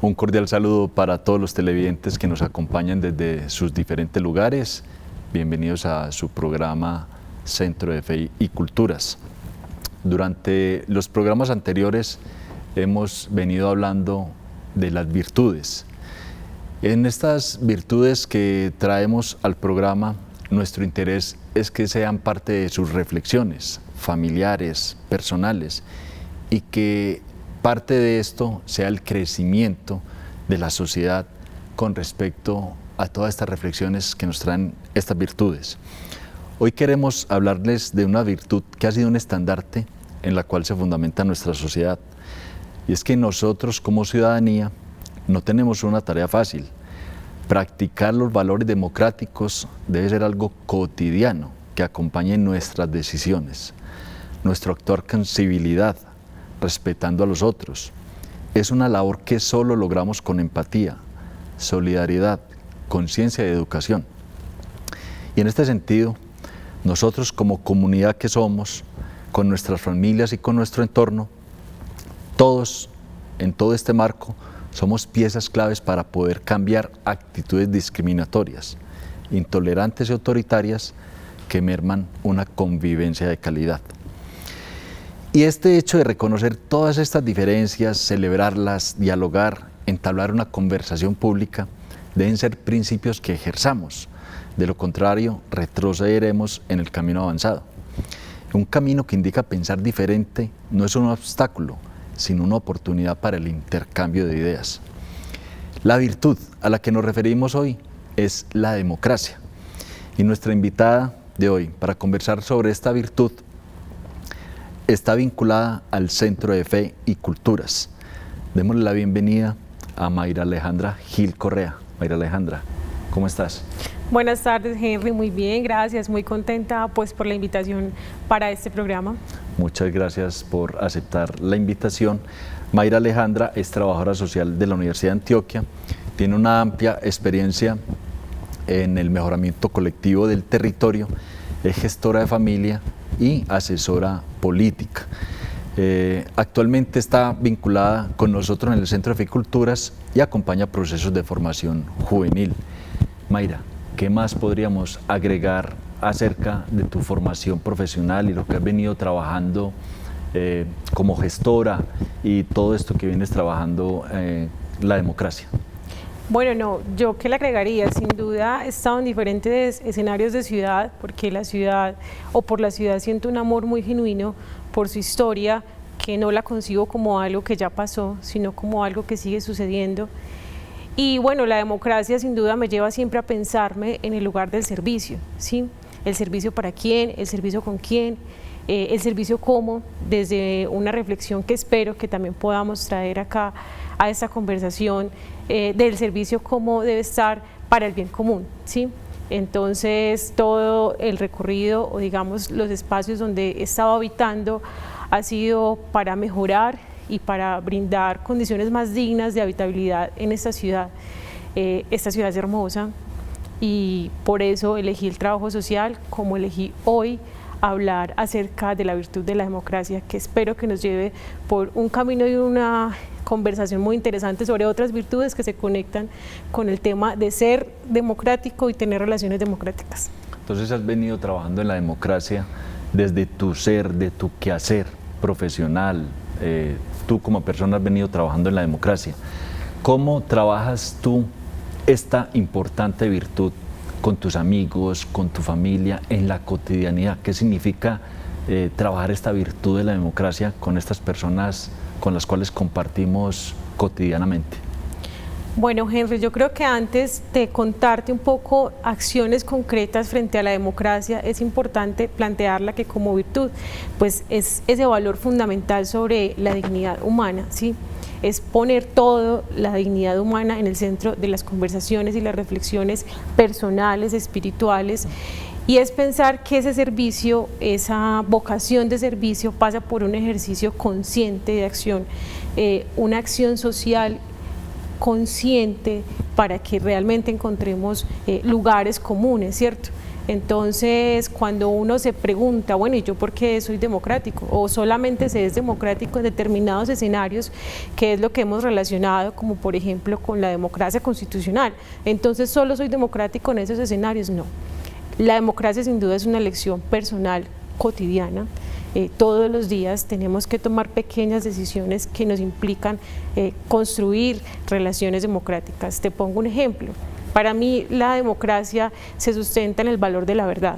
Un cordial saludo para todos los televidentes que nos acompañan desde sus diferentes lugares. Bienvenidos a su programa Centro de Fe y Culturas. Durante los programas anteriores hemos venido hablando de las virtudes. En estas virtudes que traemos al programa, nuestro interés es que sean parte de sus reflexiones familiares, personales, y que parte de esto sea el crecimiento de la sociedad con respecto a todas estas reflexiones que nos traen estas virtudes. Hoy queremos hablarles de una virtud que ha sido un estandarte en la cual se fundamenta nuestra sociedad. Y es que nosotros como ciudadanía no tenemos una tarea fácil. Practicar los valores democráticos debe ser algo cotidiano que acompañe nuestras decisiones. Nuestro actuar con civilidad, respetando a los otros. Es una labor que solo logramos con empatía, solidaridad, conciencia y educación. Y en este sentido, nosotros como comunidad que somos, con nuestras familias y con nuestro entorno, todos en todo este marco somos piezas claves para poder cambiar actitudes discriminatorias, intolerantes y autoritarias que merman una convivencia de calidad. Y este hecho de reconocer todas estas diferencias, celebrarlas, dialogar, entablar una conversación pública, deben ser principios que ejerzamos. De lo contrario, retrocederemos en el camino avanzado. Un camino que indica pensar diferente no es un obstáculo, sino una oportunidad para el intercambio de ideas. La virtud a la que nos referimos hoy es la democracia. Y nuestra invitada de hoy para conversar sobre esta virtud está vinculada al Centro de Fe y Culturas. Démosle la bienvenida a Mayra Alejandra Gil Correa. Mayra Alejandra, ¿cómo estás? Buenas tardes, Henry, muy bien, gracias, muy contenta pues por la invitación para este programa. Muchas gracias por aceptar la invitación. Mayra Alejandra es trabajadora social de la Universidad de Antioquia, tiene una amplia experiencia en el mejoramiento colectivo del territorio, es gestora de familia y asesora política. Actualmente está vinculada con nosotros en el Centro de Fe y Culturas y acompaña procesos de formación juvenil. Mayra, ¿qué más podríamos agregar acerca de tu formación profesional y lo que has venido trabajando como gestora y todo esto que vienes trabajando, la democracia? Bueno, no, yo qué le agregaría, sin duda he estado en diferentes escenarios de ciudad, porque la ciudad, o por la ciudad siento un amor muy genuino por su historia, que no la concibo como algo que ya pasó, sino como algo que sigue sucediendo. Y bueno, la democracia sin duda me lleva siempre a pensarme en el lugar del servicio, ¿sí? El servicio para quién, el servicio con quién, el servicio cómo, desde una reflexión que espero que también podamos traer acá a esta conversación, del servicio cómo debe estar para el bien común, ¿sí? Entonces todo el recorrido o digamos los espacios donde he estado habitando ha sido para mejorar y para brindar condiciones más dignas de habitabilidad en esta ciudad. Esta ciudad es hermosa y por eso elegí el trabajo social como elegí hoy hablar acerca de la virtud de la democracia, que espero que nos lleve por un camino y una conversación muy interesante sobre otras virtudes que se conectan con el tema de ser democrático y tener relaciones democráticas. Entonces has venido trabajando en la democracia desde tu ser, de tu quehacer profesional, tú como persona has venido trabajando en la democracia. ¿Cómo trabajas tú esta importante virtud con tus amigos, con tu familia, en la cotidianidad? ¿Qué significa trabajar esta virtud de la democracia con estas personas con las cuales compartimos cotidianamente? Bueno, Henry, yo creo que antes de contarte un poco acciones concretas frente a la democracia, es importante plantearla que como virtud, pues es ese valor fundamental sobre la dignidad humana, ¿sí? Es poner toda la dignidad humana en el centro de las conversaciones y las reflexiones personales, espirituales, y es pensar que ese servicio, esa vocación de servicio pasa por un ejercicio consciente de acción, una acción social consciente para que realmente encontremos lugares comunes, ¿cierto? Entonces, cuando uno se pregunta, bueno, ¿y yo por qué soy democrático? O solamente se es democrático en determinados escenarios, que es lo que hemos relacionado, como por ejemplo con la democracia constitucional. Entonces, ¿solo soy democrático en esos escenarios? No. La democracia sin duda es una elección personal, cotidiana. Todos los días tenemos que tomar pequeñas decisiones que nos implican construir relaciones democráticas. Te pongo un ejemplo. Para mí la democracia se sustenta en el valor de la verdad,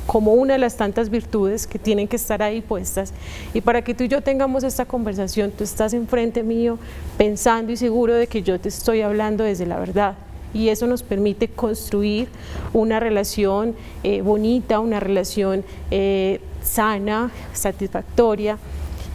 como una de las tantas virtudes que tienen que estar ahí puestas. Y para que tú y yo tengamos esta conversación, tú estás enfrente mío pensando y seguro de que yo te estoy hablando desde la verdad. Y eso nos permite construir una relación bonita, una relación sana, satisfactoria.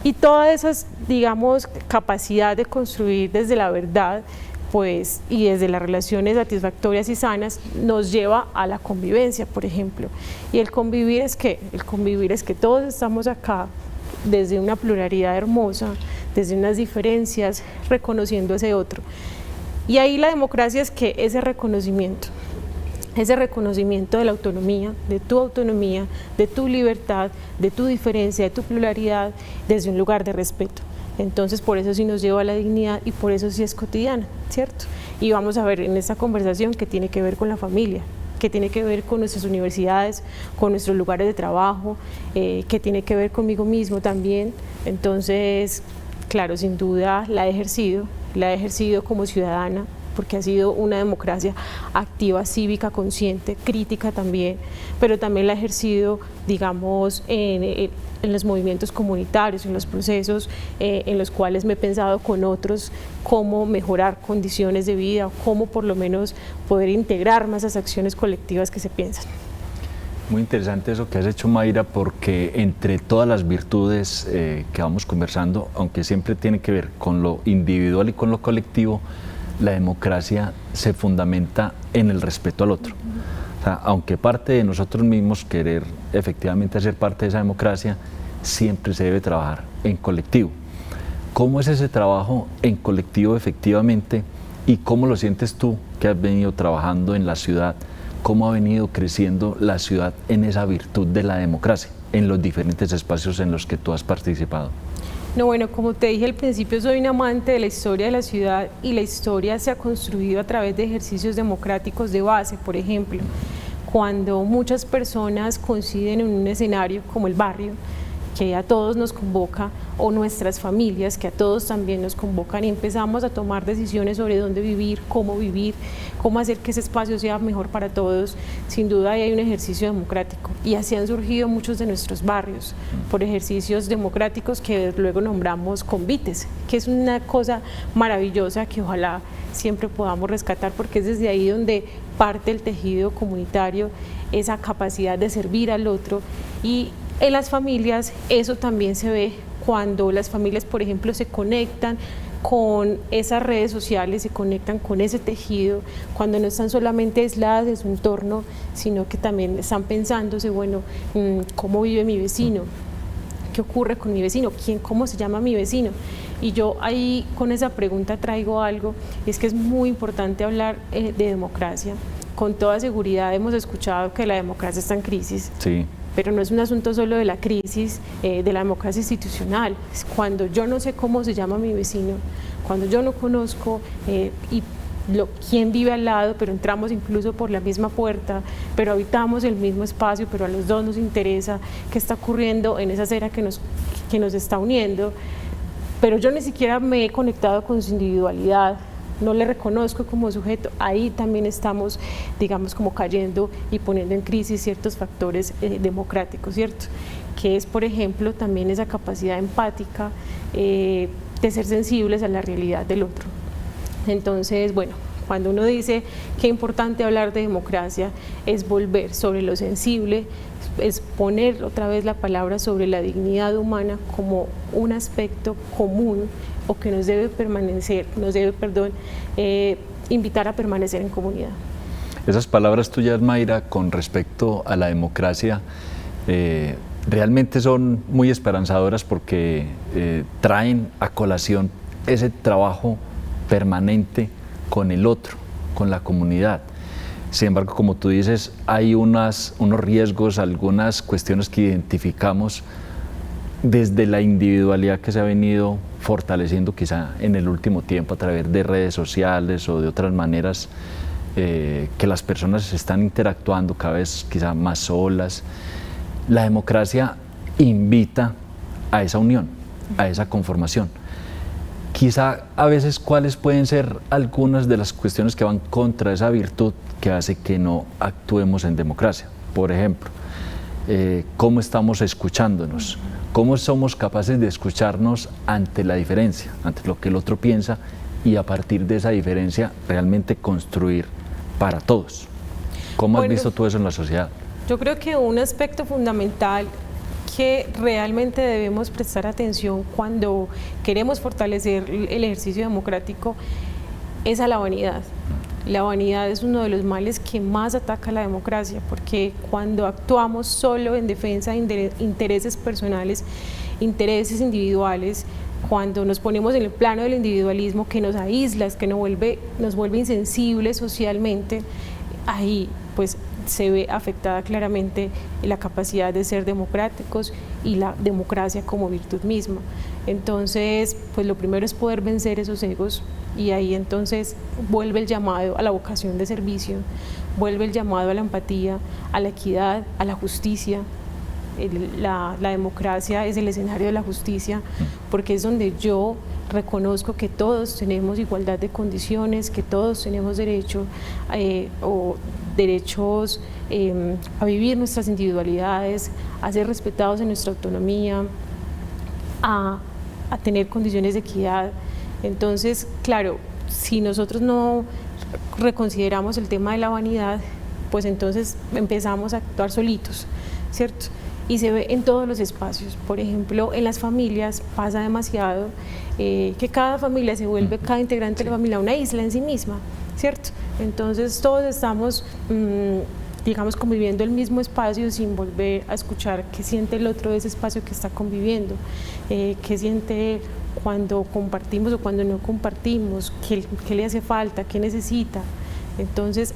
Y todas esas, digamos, capacidad de construir desde la verdad, pues, y desde las relaciones satisfactorias y sanas, nos lleva a la convivencia, por ejemplo. Y el convivir es que todos estamos acá desde una pluralidad hermosa, desde unas diferencias, reconociendo ese otro. Y ahí la democracia es que ese reconocimiento de la autonomía, de tu libertad, de tu diferencia, de tu pluralidad, desde un lugar de respeto. Entonces, por eso sí nos lleva a la dignidad y por eso sí es cotidiana, ¿cierto? Y vamos a ver en esta conversación que tiene que ver con la familia, que tiene que ver con nuestras universidades, con nuestros lugares de trabajo, que tiene que ver conmigo mismo también. Entonces, claro, sin duda la he ejercido como ciudadana, porque ha sido una democracia activa, cívica, consciente, crítica también, pero también la he ejercido, digamos, en los movimientos comunitarios, en los procesos en los cuales me he pensado con otros cómo mejorar condiciones de vida, cómo por lo menos poder integrar más esas acciones colectivas que se piensan. Muy interesante eso que has hecho, Mayra, porque entre todas las virtudes que vamos conversando, aunque siempre tiene que ver con lo individual y con lo colectivo, la democracia se fundamenta en el respeto al otro. O sea, aunque parte de nosotros mismos querer efectivamente hacer parte de esa democracia, siempre se debe trabajar en colectivo. ¿Cómo es ese trabajo en colectivo efectivamente y cómo lo sientes tú que has venido trabajando en la ciudad? ¿Cómo ha venido creciendo la ciudad en esa virtud de la democracia, en los diferentes espacios en los que tú has participado? No, bueno, como te dije al principio, soy un amante de la historia de la ciudad y la historia se ha construido a través de ejercicios democráticos de base, por ejemplo, cuando muchas personas coinciden en un escenario como el barrio, que a todos nos convoca, o nuestras familias, que a todos también nos convocan, y empezamos a tomar decisiones sobre dónde vivir, cómo hacer que ese espacio sea mejor para todos. Sin duda hay un ejercicio democrático, y así han surgido muchos de nuestros barrios, por ejercicios democráticos que luego nombramos convites, que es una cosa maravillosa que ojalá siempre podamos rescatar, porque es desde ahí donde parte el tejido comunitario, esa capacidad de servir al otro. Y en las familias eso también se ve cuando las familias, por ejemplo, se conectan con esas redes sociales, se conectan con ese tejido, cuando no están solamente aisladas de su entorno, sino que también están pensándose, bueno, ¿cómo vive mi vecino? ¿Qué ocurre con mi vecino? ¿Cómo se llama mi vecino? Y yo ahí con esa pregunta traigo algo, y es que es muy importante hablar de democracia. Con toda seguridad hemos escuchado que la democracia está en crisis. Sí. Pero no es un asunto solo de la crisis de la democracia institucional. Es cuando yo no sé cómo se llama mi vecino, cuando yo no conozco quién vive al lado, pero entramos incluso por la misma puerta, pero habitamos el mismo espacio, pero a los dos nos interesa qué está ocurriendo en esa acera que nos está uniendo, pero yo ni siquiera me he conectado con su individualidad, no le reconozco como sujeto. Ahí también estamos, digamos, como cayendo y poniendo en crisis ciertos factores democráticos, ¿cierto? Que es, por ejemplo, también esa capacidad empática de ser sensibles a la realidad del otro. Entonces, bueno, cuando uno dice que es importante hablar de democracia, es volver sobre lo sensible, es poner otra vez la palabra sobre la dignidad humana como un aspecto común, o que nos debe invitar a permanecer en comunidad. Esas palabras tuyas, Mayra, con respecto a la democracia, realmente son muy esperanzadoras porque traen a colación ese trabajo permanente con el otro, con la comunidad. Sin embargo, como tú dices, hay unos riesgos, algunas cuestiones que identificamos desde la individualidad que se ha venido fortaleciendo quizá en el último tiempo a través de redes sociales o de otras maneras, que las personas están interactuando cada vez quizá más solas. La democracia invita a esa unión, a esa conformación. Quizá a veces cuáles pueden ser algunas de las cuestiones que van contra esa virtud que hace que no actuemos en democracia. Por ejemplo, cómo estamos escuchándonos, cómo somos capaces de escucharnos ante la diferencia, ante lo que el otro piensa, y a partir de esa diferencia realmente construir para todos. ¿Cómo has visto tú eso en la sociedad? Yo creo que un aspecto fundamental que realmente debemos prestar atención cuando queremos fortalecer el ejercicio democrático es a la vanidad. La vanidad es uno de los males que más ataca a la democracia, porque cuando actuamos solo en defensa de intereses personales, intereses individuales, cuando nos ponemos en el plano del individualismo que nos aísla, que nos vuelve insensibles socialmente, ahí pues se ve afectada claramente la capacidad de ser democráticos y la democracia como virtud misma. Entonces, pues lo primero es poder vencer esos egos, y ahí entonces vuelve el llamado a la vocación de servicio, vuelve el llamado a la empatía, a la equidad, a la justicia. La democracia es el escenario de la justicia, porque es donde yo reconozco que todos tenemos igualdad de condiciones, que todos tenemos derecho derechos a vivir nuestras individualidades, a ser respetados en nuestra autonomía, a tener condiciones de equidad. Entonces, claro, si nosotros no reconsideramos el tema de la vanidad, pues entonces empezamos a actuar solitos, ¿cierto? Y se ve en todos los espacios. Por ejemplo, en las familias pasa demasiado que cada familia se vuelve, cada integrante de la familia, una isla en sí misma, ¿cierto? Entonces todos estamos, digamos, conviviendo el mismo espacio sin volver a escuchar qué siente el otro de ese espacio que está conviviendo, qué siente cuando compartimos o cuando no compartimos, qué le hace falta, qué necesita. Entonces,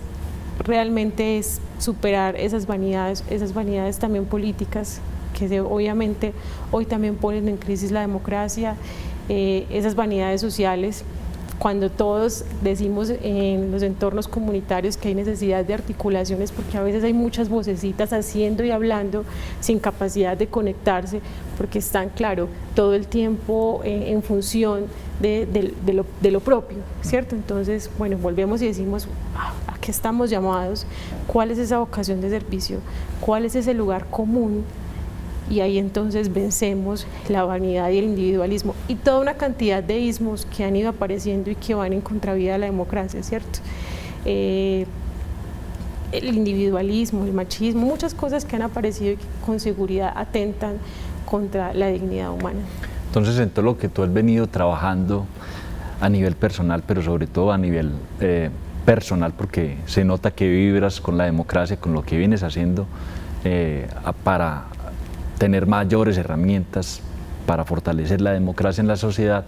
realmente es superar esas vanidades también políticas que obviamente hoy también ponen en crisis la democracia, esas vanidades sociales, cuando todos decimos en los entornos comunitarios que hay necesidad de articulaciones, porque a veces hay muchas vocecitas haciendo y hablando sin capacidad de conectarse, porque están, claro, todo el tiempo en función de lo propio, ¿cierto? Entonces, bueno, volvemos y decimos, ¿a qué estamos llamados? ¿Cuál es esa vocación de servicio? ¿Cuál es ese lugar común? Y ahí entonces vencemos la vanidad y el individualismo y toda una cantidad de ismos que han ido apareciendo y que van en contravía de la democracia, ¿cierto? El individualismo, el machismo, muchas cosas que han aparecido y que con seguridad atentan contra la dignidad humana. Entonces, en todo lo que tú has venido trabajando a nivel personal, pero sobre todo a nivel personal, porque se nota que vibras con la democracia, con lo que vienes haciendo para tener mayores herramientas para fortalecer la democracia en la sociedad,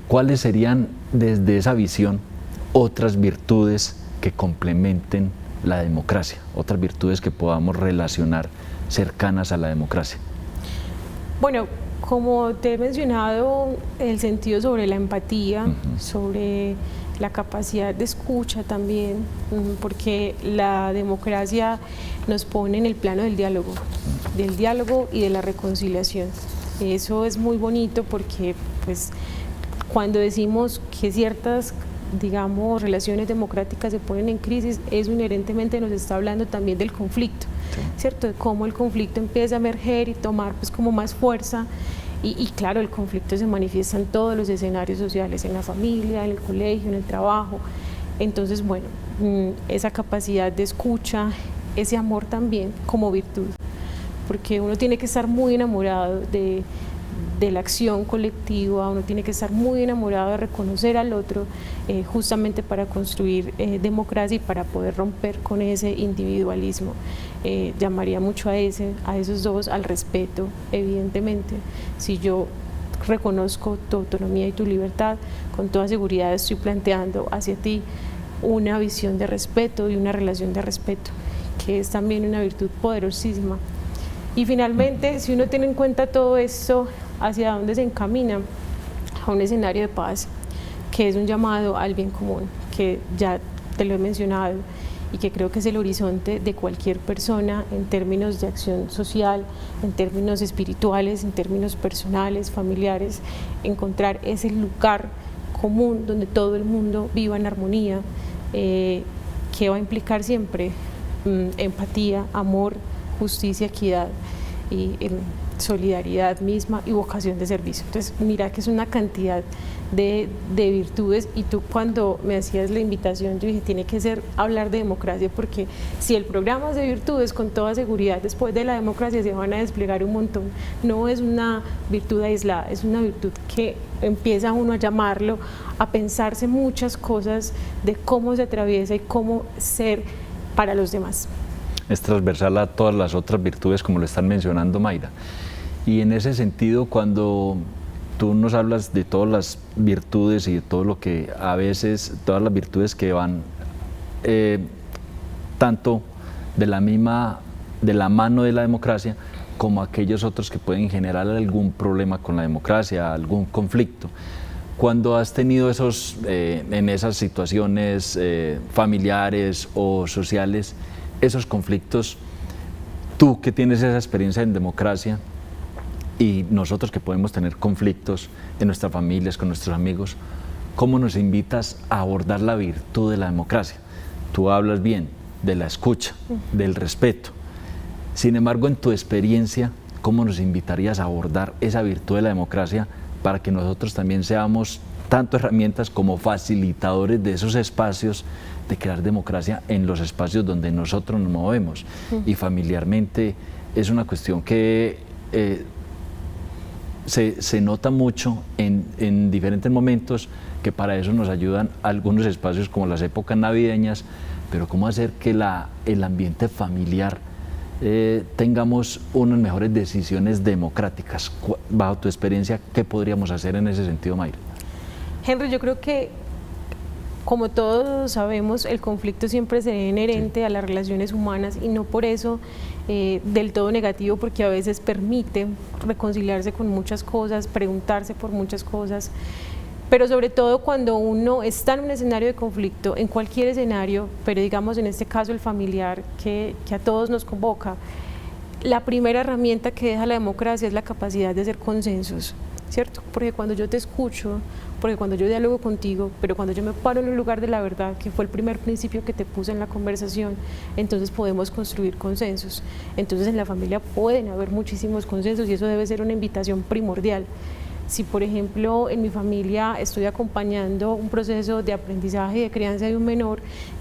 ¿cuáles serían desde esa visión otras virtudes que complementen la democracia, otras virtudes que podamos relacionar cercanas a la democracia? Bueno, como te he mencionado, el sentido sobre la empatía, sobre la capacidad de escucha también, porque la democracia nos pone en el plano del diálogo y de la reconciliación. Eso es muy bonito porque pues, cuando decimos que ciertas, digamos, relaciones democráticas se ponen en crisis, eso inherentemente nos está hablando también del conflicto, ¿cierto? De cómo el conflicto empieza a emerger y tomar pues, como más fuerza. Y claro, el conflicto se manifiesta en todos los escenarios sociales, en la familia, en el colegio, en el trabajo. Entonces, bueno, esa capacidad de escucha, ese amor también como virtud, porque uno tiene que estar muy enamorado de la acción colectiva, uno tiene que estar muy enamorado de reconocer al otro, justamente para construir democracia y para poder romper con ese individualismo. Llamaría mucho a esos dos, al respeto, evidentemente. Si yo reconozco tu autonomía y tu libertad, con toda seguridad estoy planteando hacia ti una visión de respeto y una relación de respeto, que es también una virtud poderosísima. Y finalmente, si uno tiene en cuenta todo esto, ¿hacia dónde se encamina? A un escenario de paz, que es un llamado al bien común, que ya te lo he mencionado, y que creo que es el horizonte de cualquier persona en términos de acción social, en términos espirituales, en términos personales, familiares, encontrar ese lugar común donde todo el mundo viva en armonía, que va a implicar siempre empatía, amor, justicia, equidad y solidaridad misma y vocación de servicio. Entonces, mira que es una cantidad de virtudes, y tú cuando me hacías la invitación, yo dije, tiene que ser hablar de democracia, porque si el programa es de virtudes, con toda seguridad, después de la democracia se van a desplegar un montón. No es una virtud aislada, es una virtud que empieza uno a llamarlo, a pensarse muchas cosas de cómo se atraviesa y cómo ser para los demás. Es transversal a todas las otras virtudes, como lo están mencionando Mayra. Y en ese sentido, cuando tú nos hablas de todas las virtudes y de todo lo que a veces, todas las virtudes que van tanto de la mano de la democracia, como aquellos otros que pueden generar algún problema con la democracia, algún conflicto. Cuando has tenido en esas situaciones familiares o sociales, esos conflictos, tú que tienes esa experiencia en democracia, y nosotros que podemos tener conflictos en nuestras familias, con nuestros amigos, ¿cómo nos invitas a abordar la virtud de la democracia? Tú hablas bien de la escucha, del respeto. Sin embargo, en tu experiencia, ¿cómo nos invitarías a abordar esa virtud de la democracia para que nosotros también seamos tanto herramientas como facilitadores de esos espacios de crear democracia en los espacios donde nosotros nos movemos? Y familiarmente es una cuestión que se nota mucho en diferentes momentos, que para eso nos ayudan algunos espacios como las épocas navideñas, pero cómo hacer que el ambiente familiar tengamos unas mejores decisiones democráticas. Bajo tu experiencia, ¿qué podríamos hacer en ese sentido, Mayra? Henry, yo creo que, como todos sabemos, el conflicto siempre se ve inherente a las relaciones humanas, y no por eso del todo negativo, porque a veces permite reconciliarse con muchas cosas, preguntarse por muchas cosas, pero sobre todo cuando uno está en un escenario de conflicto, en cualquier escenario, pero digamos en este caso el familiar que a todos nos convoca, la primera herramienta que deja la democracia es la capacidad de hacer consensos, ¿cierto? Porque cuando yo te escucho, porque cuando yo dialogo contigo, pero cuando yo me paro en el lugar de la verdad, que fue el primer principio que te puse en la conversación, entonces podemos construir consensos. Entonces en la familia pueden haber muchísimos consensos, y eso debe ser una invitación primordial. Si, por ejemplo, en mi familia estoy acompañando un proceso de aprendizaje y de crianza de un menor,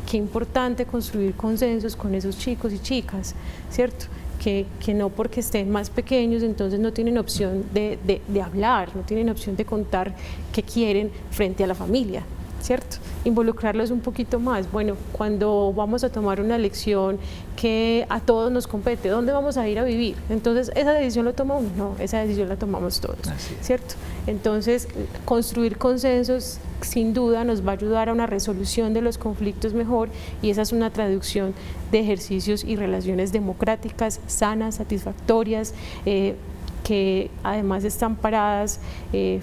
qué importante construir consensos con esos chicos y chicas, ¿cierto? Que no porque estén más pequeños entonces no tienen opción de hablar, no tienen opción de contar qué quieren frente a la familia, ¿cierto? Involucrarlos un poquito más. Bueno, cuando vamos a tomar una elección que a todos nos compete, ¿dónde vamos a ir a vivir? Entonces, ¿esa decisión la toma uno? No, esa decisión la tomamos todos, ¿cierto? Entonces, construir consensos sin duda nos va a ayudar a una resolución de los conflictos mejor, y esa es una traducción de ejercicios y relaciones democráticas, sanas, satisfactorias, que además están paradas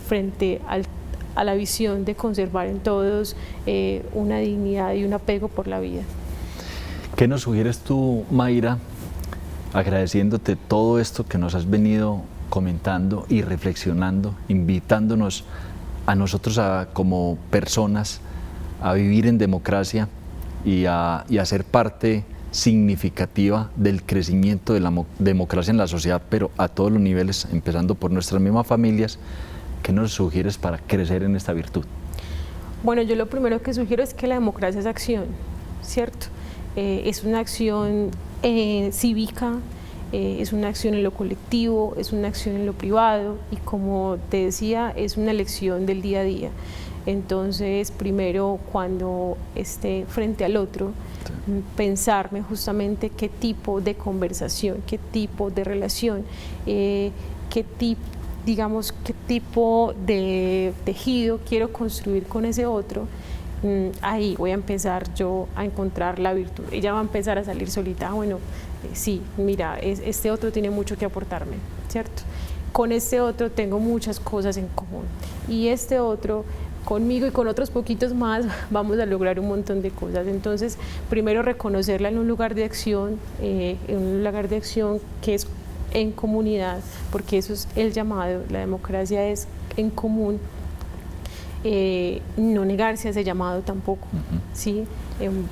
frente a la visión de conservar en todos una dignidad y un apego por la vida. ¿Qué nos sugieres tú, Mayra, agradeciéndote todo esto que nos has venido comentando y reflexionando, invitándonos a nosotros como personas a vivir en democracia y a ser parte significativa del crecimiento de la democracia en la sociedad, pero a todos los niveles, empezando por nuestras mismas familias? ¿Qué nos sugieres para crecer en esta virtud? Bueno, yo lo primero que sugiero es que la democracia es acción, ¿cierto? Es una acción cívica, es una acción en lo colectivo, es una acción en lo privado, y como te decía, es una elección del día a día. Entonces, primero, cuando esté frente al otro, pensarme justamente qué tipo de conversación, qué tipo de relación, qué tipo de tejido quiero construir con ese otro, ahí voy a empezar yo a encontrar la virtud. Ella va a empezar a salir solita. Bueno, sí, mira, este otro tiene mucho que aportarme, ¿cierto? Con este otro tengo muchas cosas en común y este otro conmigo y con otros poquitos más vamos a lograr un montón de cosas. Entonces, primero reconocerla en un lugar de acción, que es en comunidad, porque eso es el llamado, la democracia es en común. No negarse a ese llamado tampoco, ¿sí?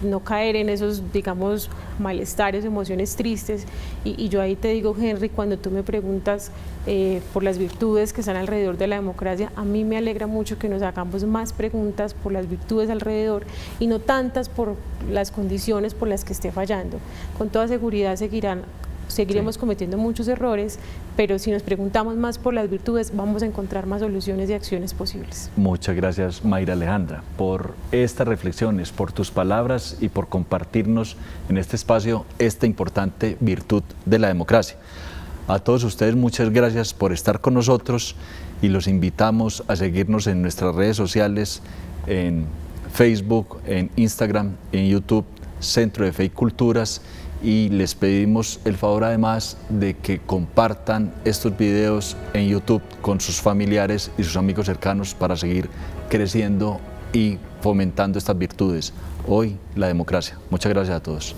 No caer en esos, digamos, malestares, emociones tristes. Y yo ahí te digo, Henry, cuando tú me preguntas por las virtudes que están alrededor de la democracia, a mí me alegra mucho que nos hagamos más preguntas por las virtudes alrededor y no tantas por las condiciones por las que esté fallando. Con toda seguridad seguiremos cometiendo muchos errores, pero si nos preguntamos más por las virtudes, vamos a encontrar más soluciones y acciones posibles. Muchas gracias, Mayra Alejandra, por estas reflexiones, por tus palabras y por compartirnos en este espacio esta importante virtud de la democracia. A todos ustedes, muchas gracias por estar con nosotros y los invitamos a seguirnos en nuestras redes sociales, en Facebook, en Instagram, en YouTube, Centro de Fe y Culturas, y les pedimos el favor además de que compartan estos videos en YouTube con sus familiares y sus amigos cercanos para seguir creciendo y fomentando estas virtudes. Hoy, la democracia. Muchas gracias a todos.